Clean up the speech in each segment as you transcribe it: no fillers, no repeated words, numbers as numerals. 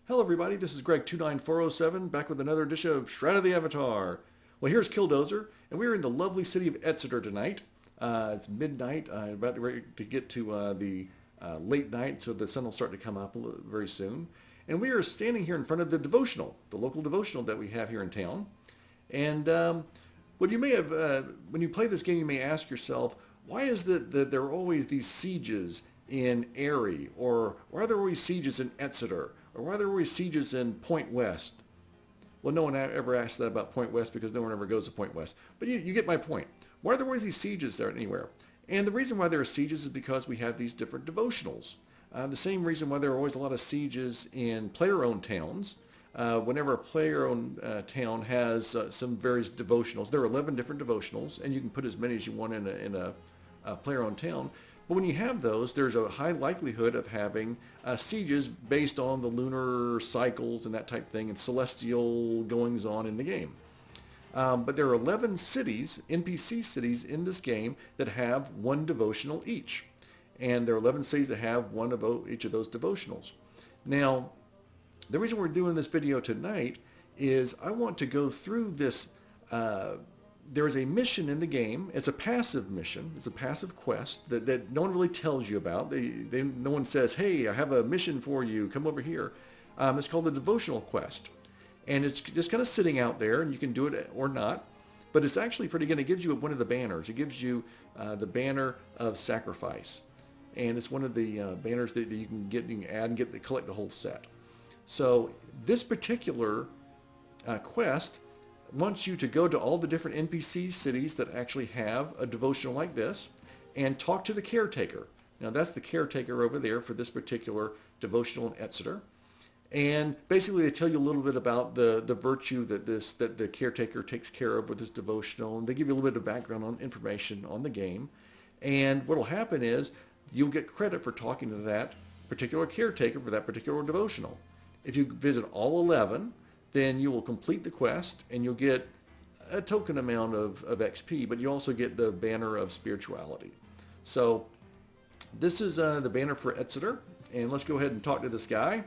Hello everybody, this is Greg29407 back with another edition of Shroud of the Avatar. Well, here's Killdozer, and we're in the lovely city of Exeter tonight. It's midnight, about ready to get to the late night, so the sun will start to come up very soon. And we are standing here in front of the devotional, the local devotional that we have here in town. And what you may have, when you play this game, you may ask yourself, why is it that there are always these sieges in Erie, or why are there always sieges in Exeter? Or why are there always sieges in Point West? Well, no one ever asks that about Point West because no one ever goes to Point West. But you get my point. Why are there always these sieges there anywhere? And the reason why there are sieges is because we have these different devotionals. The same reason why there are always a lot of sieges in player-owned towns. Whenever a player-owned town has some various devotionals, there are 11 different devotionals, and you can put as many as you want in a player-owned town. But when you have those, there's a high likelihood of having sieges based on the lunar cycles and that type of thing and celestial goings on in the game. But there are 11 cities, NPC cities in this game that have one devotional each. And there are 11 cities that have one of each of those devotionals. Now, the reason we're doing this video tonight is I want to go through this. There is a mission in the game. It's a passive mission. It's a passive quest that no one really tells you about. No one says, hey, I have a mission for you. Come over here. It's called the Devotional Quest. And it's just kind of sitting out there, and you can do it or not. But it's actually pretty good. It gives you one of the banners. It gives you the banner of sacrifice. And it's one of the banners that you can add and collect the whole set. So this particular quest wants you to go to all the different NPC cities that actually have a devotional like this and talk to the caretaker. Now that's the caretaker over there for this particular devotional in Exeter. And basically they tell you a little bit about the virtue that the caretaker takes care of with this devotional, and they give you a little bit of background on information on the game. And what will happen is you'll get credit for talking to that particular caretaker for that particular devotional. If you visit all 11, then you will complete the quest and you'll get a token amount of XP, but you also get the banner of spirituality. So this is the banner for Exeter, and let's go ahead and talk to this guy.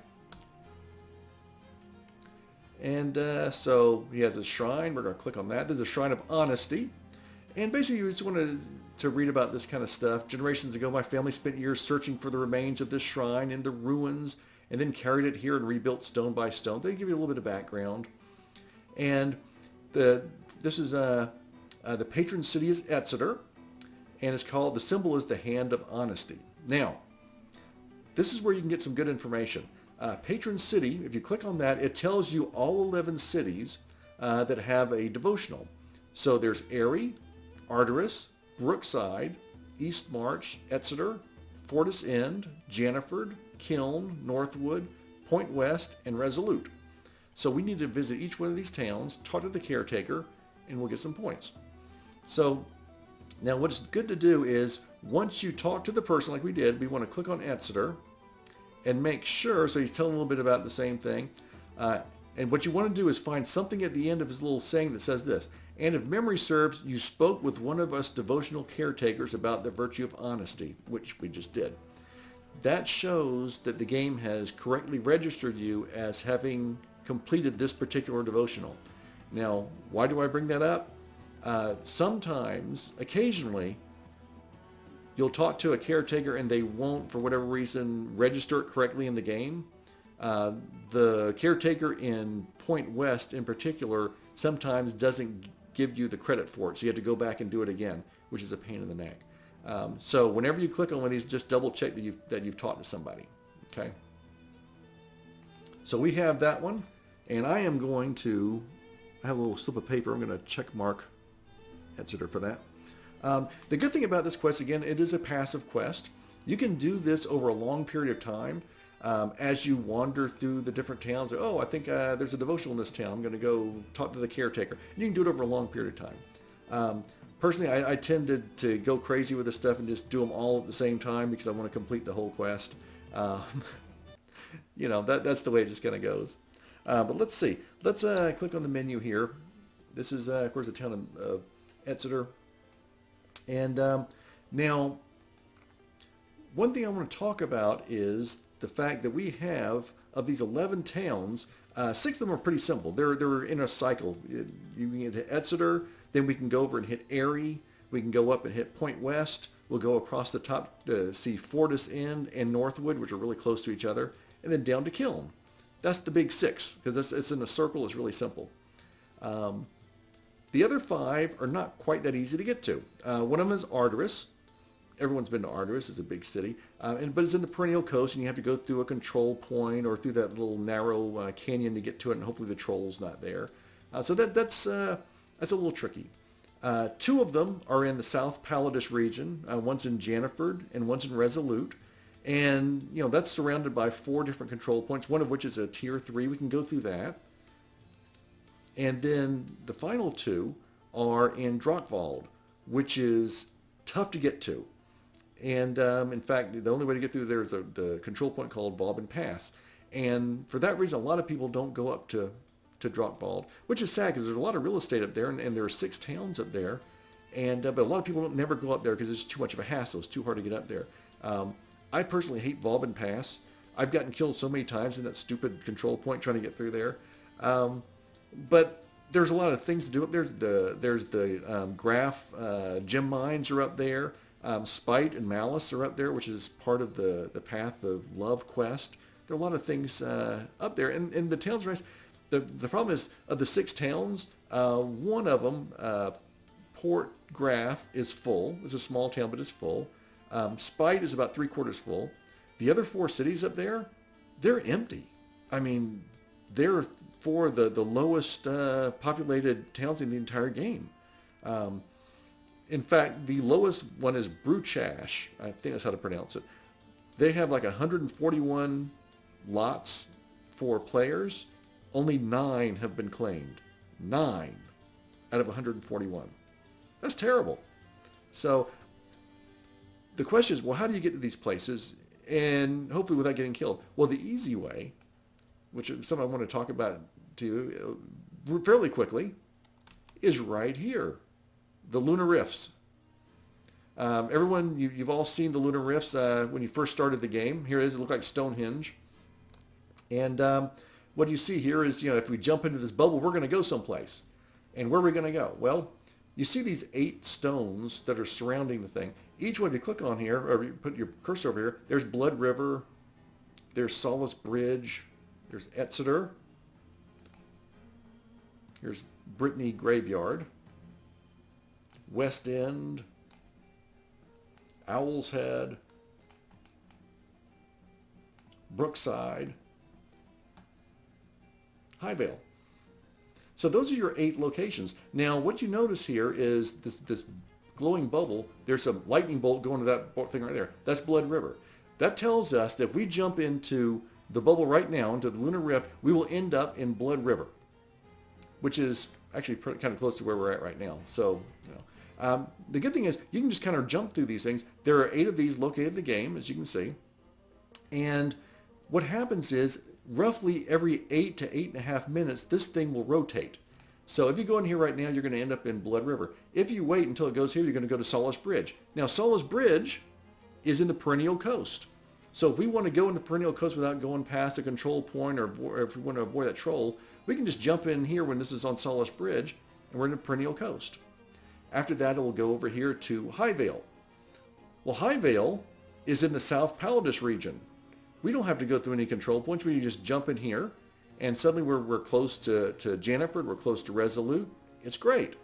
And so he has a shrine. We're going to click on that. There's a shrine of honesty. And basically you just wanted to read about this kind of stuff. Generations ago, my family spent years searching for the remains of this shrine in the ruins, and then carried it here and rebuilt stone by stone. They give you a little bit of background. And this is the patron city is Exeter, and it's called, the symbol is the hand of honesty. Now, this is where you can get some good information. Patron city, if you click on that, it tells you all 11 cities that have a devotional. So there's Erie, Arteris, Brookside, East March, Exeter, Fortis End, Janiford, Kiln, Northwood, Point West, and Resolute. So we need to visit each one of these towns, talk to the caretaker, and we'll get some points. So now what's good to do is once you talk to the person like we did, we want to click on Exeter and make sure, so he's telling a little bit about the same thing. And what you want to do is find something at the end of his little saying that says this: and if memory serves, you spoke with one of us devotional caretakers about the virtue of honesty, which we just did. That shows that the game has correctly registered you as having completed this particular devotional. Now, why do I bring that up? Sometimes, occasionally, you'll talk to a caretaker and they won't, for whatever reason, register it correctly in the game. The caretaker in Point West in particular sometimes doesn't give you the credit for it, so you have to go back and do it again, which is a pain in the neck. So whenever you click on one of these, just double check that you've talked to somebody. Okay. So we have that one, and I am going to, I have a little slip of paper. I'm going to check mark Exeter for that. The good thing about this quest, again, it is a passive quest. You can do this over a long period of time as you wander through the different towns. Oh, I think there's a devotional in this town. I'm going to go talk to the caretaker. And you can do it over a long period of time. Personally, I tended to go crazy with this stuff and just do them all at the same time because I want to complete the whole quest. You know, that's the way it just kind of goes. But let's see. Let's click on the menu here. This is, of course, the town of Exeter. And now, one thing I want to talk about is the fact that we have, of these 11 towns, 6 of them are pretty simple. They're in a cycle. You can hit Exeter, then we can go over and hit Erie. We can go up and hit Point West. We'll go across the top to see Fortis End and Northwood, which are really close to each other, and then down to Kiln. That's the big 6, because it's in a circle. It's really simple. The other 5 are not quite that easy to get to. One of them is Arteris. Everyone's been to Arteris. It's a big city. But it's in the perennial coast, and you have to go through a control point or through that little narrow canyon to get to it, and hopefully the troll's not there. So that's a little tricky. 2 of them are in the South Palladish region. One's in Janiford, and one's in Resolute. And, that's surrounded by 4 different control points, one of which is a tier 3. We can go through that. And then the final 2 are in Drockvald, which is tough to get to. And in fact, the only way to get through there is the control point called Vauban Pass. And for that reason, a lot of people don't go up to Drockvald, which is sad because there's a lot of real estate up there, and there are 6 towns up there. And but a lot of people don't never go up there because it's too much of a hassle. It's too hard to get up there. I personally hate Vauban Pass. I've gotten killed so many times in that stupid control point trying to get through there. But there's a lot of things to do up there. There's the Graph gem mines are up there. Spite and Malice are up there, which is part of the Path of Love quest. There are a lot of things up there, and the towns are nice. The problem is, of the 6 towns, one of them, Port Graph, is full. It's a small town, but it's full. Spite is about 3/4 full. The other 4 cities up there, they're empty. I mean, they're 4 of the lowest populated towns in the entire game. In fact, the lowest one is Bruchash. I think that's how to pronounce it. They have like 141 lots for players. Only 9 have been claimed. 9 out of 141. That's terrible. So the question is, well, how do you get to these places and hopefully without getting killed? Well, the easy way, which is something I want to talk about to you fairly quickly, is right here. The Lunar Rifts. Everyone, you've all seen the Lunar Rifts when you first started the game. Here it is. It looked like Stonehenge. And what you see here is, if we jump into this bubble, we're going to go someplace. And where are we going to go? Well, you see these 8 stones that are surrounding the thing. Each one, if you click on here, or you put your cursor over here, there's Blood River, there's Solace Bridge, there's Exeter, here's Britannia Graveyard, West End, Owl's Head, Brookside, Highvale. So those are your 8 locations. Now, what you notice here is this glowing bubble. There's a lightning bolt going to that thing right there. That's Blood River. That tells us that if we jump into the bubble right now, into the Lunar Rift, we will end up in Blood River, which is actually kind of close to where we're at right now. So, the good thing is you can just kind of jump through these things. There are 8 of these located in the game, as you can see. And what happens is roughly every 8 to 8.5 minutes, this thing will rotate. So if you go in here right now, you're going to end up in Blood River. If you wait until it goes here, you're going to go to Solace Bridge. Now, Solace Bridge is in the perennial coast. So if we want to go in the perennial coast without going past a control point, or if we want to avoid that troll, we can just jump in here when this is on Solace Bridge, and we're in the perennial coast. After that, it will go over here to Highvale. Well, Highvale is in the South Palladish region. We don't have to go through any control points. We can just jump in here, and suddenly we're close to Janiford. We're close to Resolute. It's great.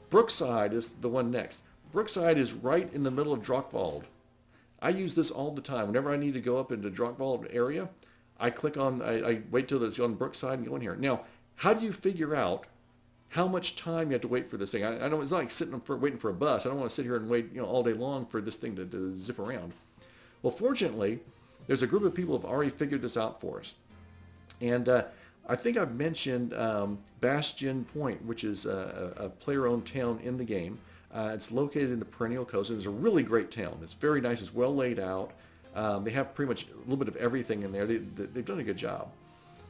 Brookside is the one next. Brookside is right in the middle of Drockvald. I use this all the time. Whenever I need to go up into Drockvald area, I click on, I wait till it's on Brookside and go in here. Now, how do you figure out how much time you have to wait for this thing? I know it's not like waiting for a bus. I don't want to sit here and wait all day long for this thing to zip around. Well, fortunately, there's a group of people who have already figured this out for us. And I think I've mentioned Bastion Point, which is a player-owned town in the game. It's located in the perennial coast, and it's a really great town. It's very nice. It's well laid out. They have pretty much a little bit of everything in there. They've done a good job.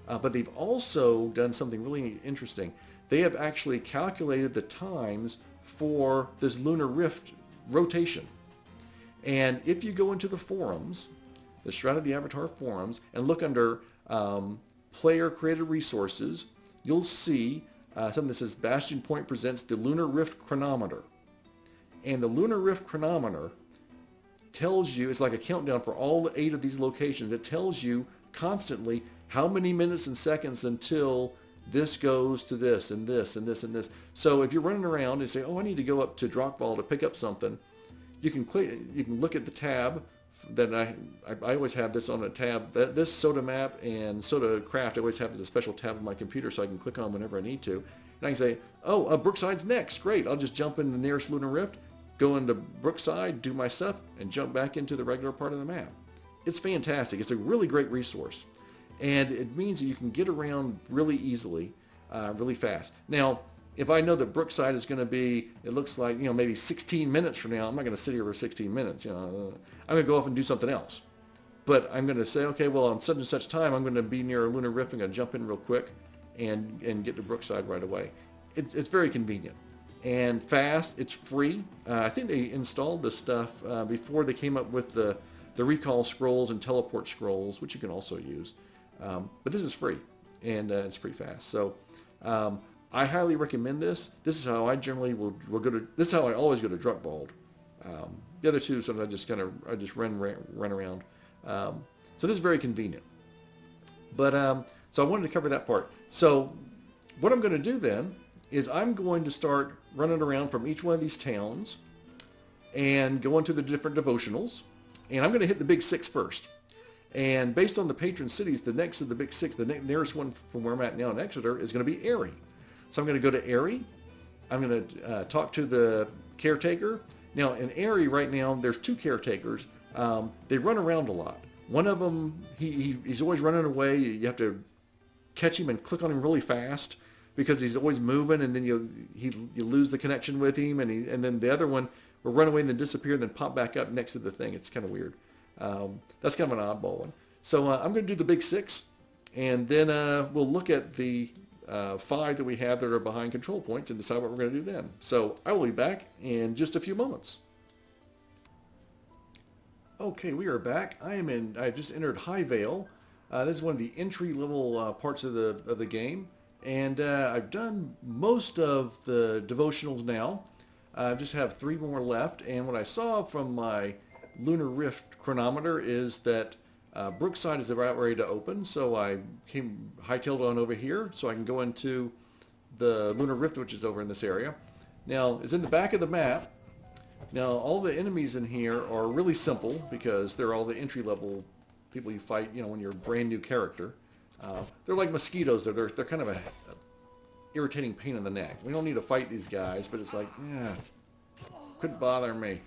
But they've also done something really interesting. They have actually calculated the times for this Lunar Rift rotation. And if you go into the forums, the Shroud of the Avatar forums and look under player created resources, you'll see something that says Bastion Point presents the Lunar Rift Chronometer. And the Lunar Rift Chronometer tells you, it's like a countdown for all 8 of these locations. It tells you constantly how many minutes and seconds until this goes to this and this and this and this. So if you're running around and say, oh, I need to go up to Drakval to pick up something, you can look at the tab that I always have this on a tab. This SotA map and SotA Craft I always have as a special tab on my computer so I can click on whenever I need to. And I can say, oh, Brookside's next. Great. I'll just jump in the nearest Lunar Rift, go into Brookside, do my stuff, and jump back into the regular part of the map. It's fantastic. It's a really great resource. And it means that you can get around really easily, really fast. Now, if I know that Brookside is going to be, it looks like, maybe 16 minutes from now, I'm not going to sit here for 16 minutes. I'm going to go off and do something else. But I'm going to say, okay, well, on such and such time, I'm going to be near a Lunar Rift. I'm going to jump in real quick and get to Brookside right away. It's very convenient and fast. It's free. I think they installed this stuff before they came up with the recall scrolls and teleport scrolls, which you can also use. But this is free, and it's pretty fast. So I highly recommend this. This is how I generally will go to. This is how I always go to Drakval. The other two, sometimes I just run around. So this is very convenient. But so I wanted to cover that part. So what I'm going to do then is I'm going to start running around from each one of these towns and go into the different devotionals, and I'm going to hit the big 6 first. And based on the patron cities, the next of the big 6, the nearest one from where I'm at now in Exeter is going to be Erie. So I'm going to go to Erie. I'm going to talk to the caretaker. Now in Erie right now, there's 2 caretakers. They run around a lot. One of them, he's always running away. You have to catch him and click on him really fast because he's always moving, and then you lose the connection with him. And then the other one will run away and then disappear and then pop back up next to the thing. It's kind of weird. That's kind of an oddball one. So I'm going to do the big 6, and then we'll look at the 5 that we have that are behind control points and decide what we're going to do then. So I will be back in just a few moments. Okay, we are back. I just entered High Vale. This is one of the entry level parts of the game, and I've done most of the devotionals now. I just have 3 more left, and what I saw from my Lunar Rift chronometer is that Brookside is about ready to open, so I hightailed on over here so I can go into the Lunar Rift, which is over in this area. Now, it's in the back of the map. Now, all the enemies in here are really simple because they're all the entry-level people you fight, when you're a brand new character. They're like mosquitoes. They're kind of a irritating pain in the neck. We don't need to fight these guys, but it's like, quit bothering me.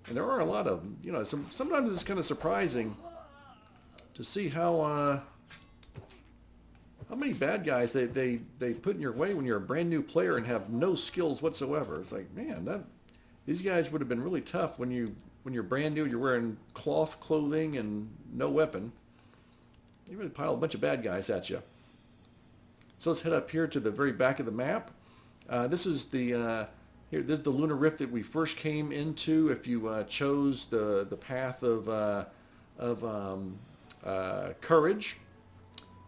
And there are a lot of them. Sometimes it's kind of surprising to see how many bad guys they put in your way when you're a brand new player and have no skills whatsoever. It's like, man, these guys would have been really tough when you're brand new. You're wearing cloth clothing and no weapon. You really pile a bunch of bad guys at you. So let's head up here to the very back of the map. This is the this is the Lunar Rift that we first came into. If you chose the path of courage.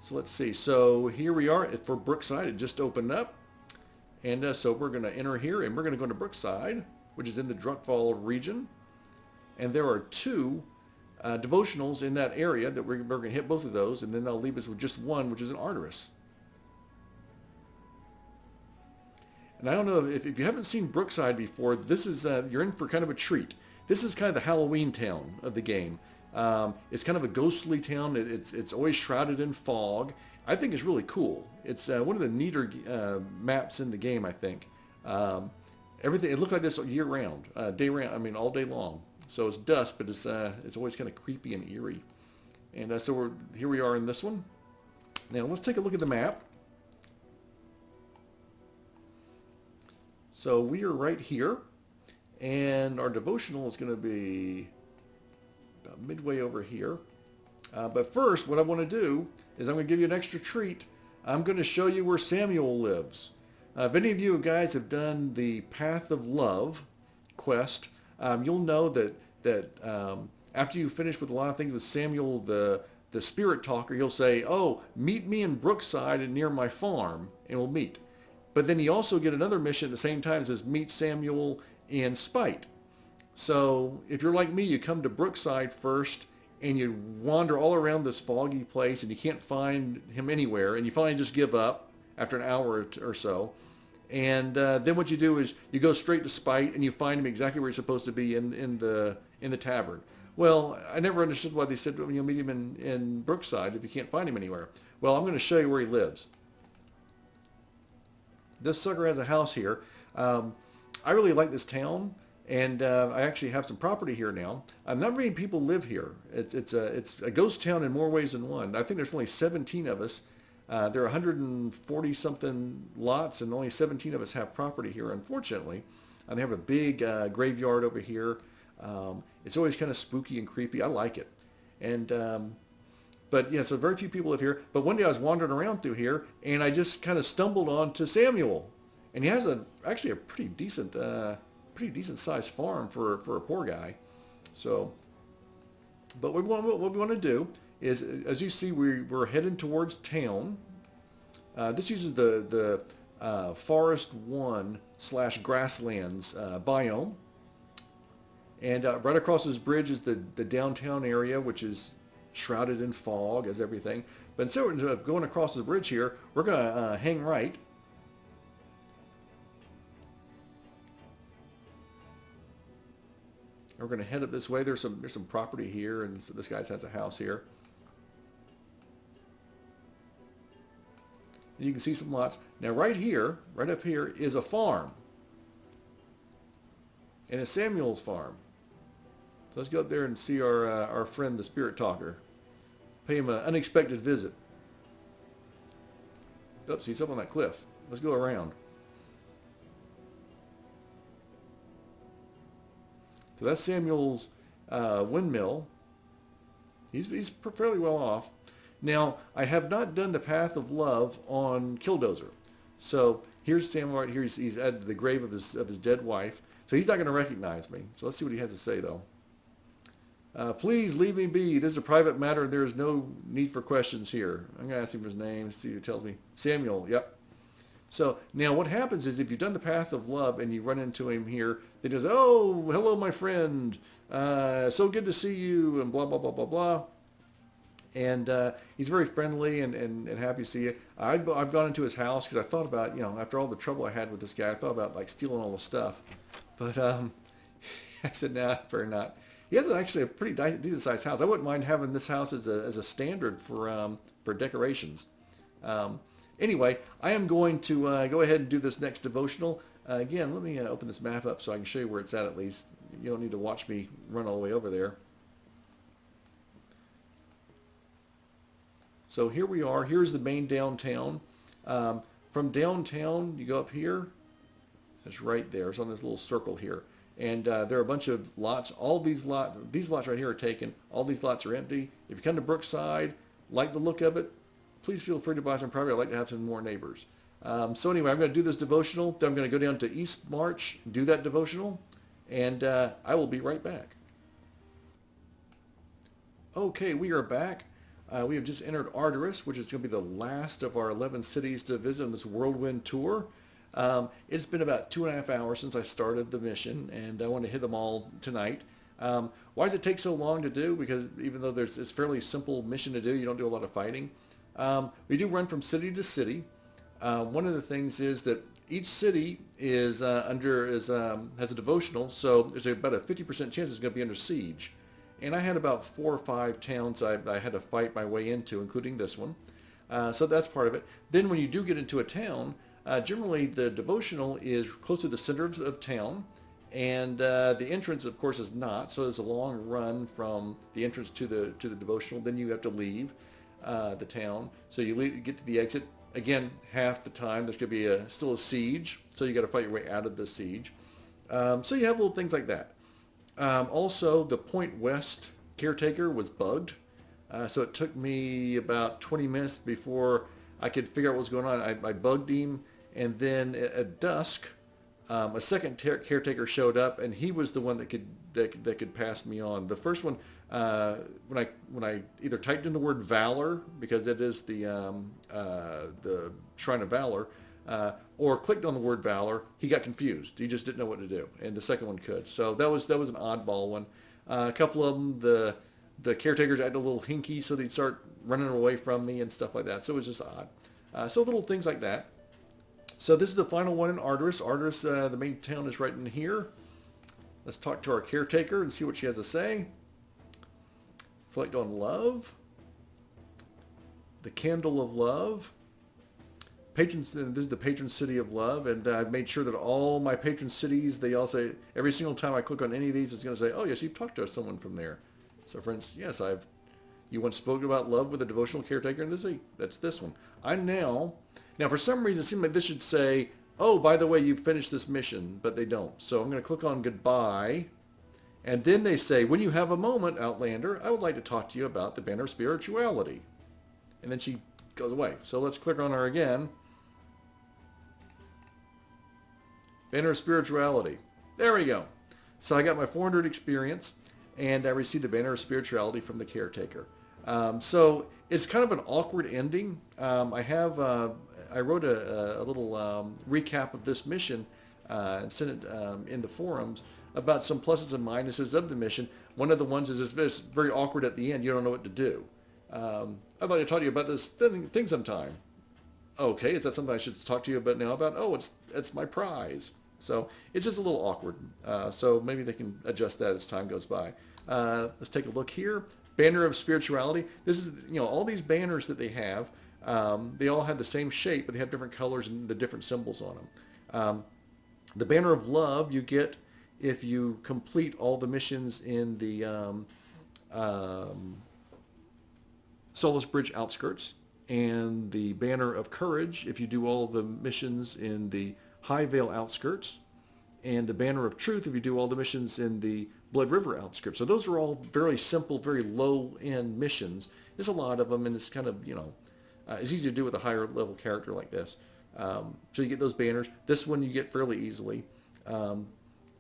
So let's see. So here we are for Brookside. It just opened up, and so we're going to enter here, and we're going to go to Brookside, which is in the Drakval region. And there are 2 devotionals in that area that we're going to hit both of those, and then they'll leave us with just one, which is an Arteris. And I don't know if you haven't seen Brookside before, this is you're in for kind of a treat. This is kind of the Halloween town of the game. It's kind of a ghostly town. It's always shrouded in fog. I think it's really cool. It's one of the neater maps in the game, I think. Everything, it looked like this year round, all day long. So it's dusk, but it's always kind of creepy and eerie. And so here we are in this one. Now let's take a look at the map. So we are right here, and our devotional is going to be about midway over here. But first, what I want to do is I'm going to give you an extra treat. I'm going to show you where Samuel lives. If any of you guys have done the Path of Love quest, you'll know that after you finish with a lot of things with Samuel, the spirit talker, he'll say, "Oh, meet me in Brookside and near my farm, and we'll meet." But then you also get another mission at the same time that says, "Meet Samuel in Spite." So if you're like me, you come to Brookside first and you wander all around this foggy place and you can't find him anywhere, and you finally just give up after an hour or so. And then what you do is you go straight to Spite and you find him exactly where he's supposed to be in the tavern. Well, I never understood why they said you'll meet him in Brookside if you can't find him anywhere. Well, I'm going to show you where he lives. This sucker has a house here. I really like this town, and I actually have some property here now. Not many people live here. It's a ghost town in more ways than one. I think there's only 17 of us. There are 140 something lots, and only 17 of us have property here, unfortunately. They have a big graveyard over here. It's always kind of spooky and creepy. I like it. And but yeah, so very few people live here. But one day I was wandering around through here, and I just kind of stumbled onto Samuel, and he has actually a pretty decent sized farm for a poor guy. So, but what we want to do is, as you see, we're heading towards town. This uses the Forest 1/Grasslands biome. And right across this bridge is the downtown area, which is shrouded in fog as everything. But instead of going across the bridge here, we're going to hang right. We're going to head up this way. There's some property here, and so this guy has a house here. And you can see some lots. Now right here, right up here, is a farm. And it's Samuel's farm. So let's go up there and see our friend, the spirit talker. Pay him an unexpected visit. Oops, he's up on that cliff. Let's go around. So that's Samuel's windmill. He's fairly well off. Now, I have not done the Path of Love on Killdozer. So here's Samuel right here. He's at the grave of his dead wife. So he's not going to recognize me. So let's see what he has to say, though. Please leave me be. This is a private matter. There is no need for questions here. I'm going to ask him his name. See who tells me. Samuel. Yep. So now what happens is if you've done the Path of Love and you run into him here, then he goes, "Oh, hello, my friend. So good to see you," and blah, blah, blah, blah, blah. And he's very friendly and happy to see you. I've gone into his house because I thought about, after all the trouble I had with this guy, I thought about like stealing all the stuff. But I said, "No, better not." He has actually a pretty decent sized house. I wouldn't mind having this house as a standard for decorations. Anyway, I am going to go ahead and do this next devotional. Again, let me open this map up so I can show you where it's at least. You don't need to watch me run all the way over there. So here we are. Here's the main downtown. From downtown, you go up here. It's right there. It's on this little circle here. And there are a bunch of lots. All these lots right here are taken. All these lots are empty. If you come to Brookside, like the look of it, please feel free to buy some property. I'd like to have some more neighbors. So anyway, I'm going to do this devotional. Then I'm going to go down to East March, do that devotional, and I will be right back. Okay, we are back. We have just entered Arteris, which is going to be the last of our 11 cities to visit on this whirlwind tour. It's been about 2.5 hours since I started the mission, and I want to hit them all tonight. Why does it take so long to do? Because even though it's a fairly simple mission to do, you don't do a lot of fighting. We do run from city to city. One of the things is that each city has a devotional, so there's about a 50% chance it's going to be under siege. And I had about 4 or 5 towns I had to fight my way into, including this one. So that's part of it. Then when you do get into a town, generally the devotional is close to the center of town, and the entrance, of course, is not. So there's a long run from the entrance to the devotional. Then you have to leave the town. So you get to the exit. Again, half the time there's going to be still a siege, so you got to fight your way out of the siege. So you have little things like that. Also, the Point West caretaker was bugged, so it took me about 20 minutes before I could figure out what was going on. I bugged him, and then at dusk, a second caretaker showed up, and he was the one that could pass me on. The first one, when I either typed in the word valor, because it is the Shrine of Valor, or clicked on the word valor, he got confused. He just didn't know what to do, and the second one could. So that was an oddball one. A couple of them, the caretakers acted a little hinky, so they'd start running away from me and stuff like that. So it was just odd. So little things like that. So this is the final one in Ardoris. Ardoris, the main town, is right in here. Let's talk to our caretaker and see what she has to say. Reflect on love. The candle of love. Patrons. This is the patron city of love, and I've made sure that all my patron cities, they all say, every single time I click on any of these, it's going to say, oh yes, you've talked to someone from there. So for instance, yes, you once spoke about love with a devotional caretaker in the city. That's this one. Now, for some reason, it seems like this should say, oh, by the way, you've finished this mission, but they don't. So I'm going to click on goodbye. And then they say, when you have a moment, Outlander, I would like to talk to you about the banner of spirituality. And then she goes away. So let's click on her again. Banner of spirituality. There we go. So I got my 400 experience, and I received the banner of spirituality from the caretaker. So it's kind of an awkward ending. I wrote a little recap of this mission and sent it in the forums about some pluses and minuses of the mission. One of the ones is it's very awkward at the end. You don't know what to do. I'd like to talk to you about this thing sometime. Okay, is that something I should talk to you about now about? Oh, it's my prize. So it's just a little awkward. So maybe they can adjust that as time goes by. Let's take a look here. Banner of spirituality. This is, all these banners that they have. They all have the same shape, but they have different colors and the different symbols on them. The banner of love you get if you complete all the missions in the Solace Bridge outskirts, and the banner of courage if you do all the missions in the High Vale outskirts, and the banner of truth if you do all the missions in the Blood River outskirts. So those are all very simple, very low-end missions. There's a lot of them, and it's kind of, it's easy to do with a higher level character like this. So you get those banners. This one you get fairly easily. Then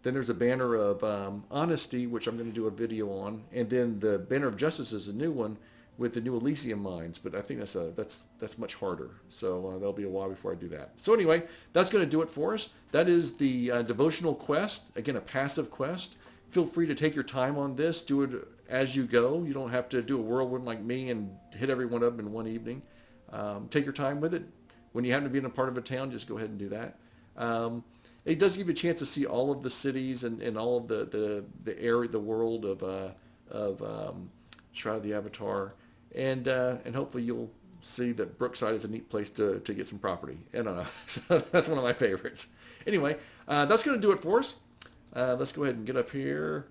there's a banner of honesty, which I'm going to do a video on, and then the banner of justice is a new one with the new Elysium mines, but I think that's much harder. So that'll be a while before I do that. So anyway, that's going to do it for us. That is the Devotional Quest. Again, a passive quest. Feel free to take your time on this. Do it as you go. You don't have to do a whirlwind like me and hit every one of them in one evening. Take your time with it. When you happen to be in a part of a town, just go ahead and do that. It does give you a chance to see all of the cities and all of the area, the world of Shroud of the Avatar. And hopefully you'll see that Brookside is a neat place to get some property. I don't know. So that's one of my favorites. Anyway, that's going to do it for us. Let's go ahead and get up here.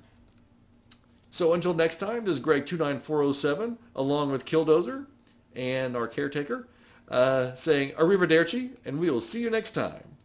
So until next time, this is Greg29407 along with Killdozer and our caretaker saying arrivederci, and we will see you next time.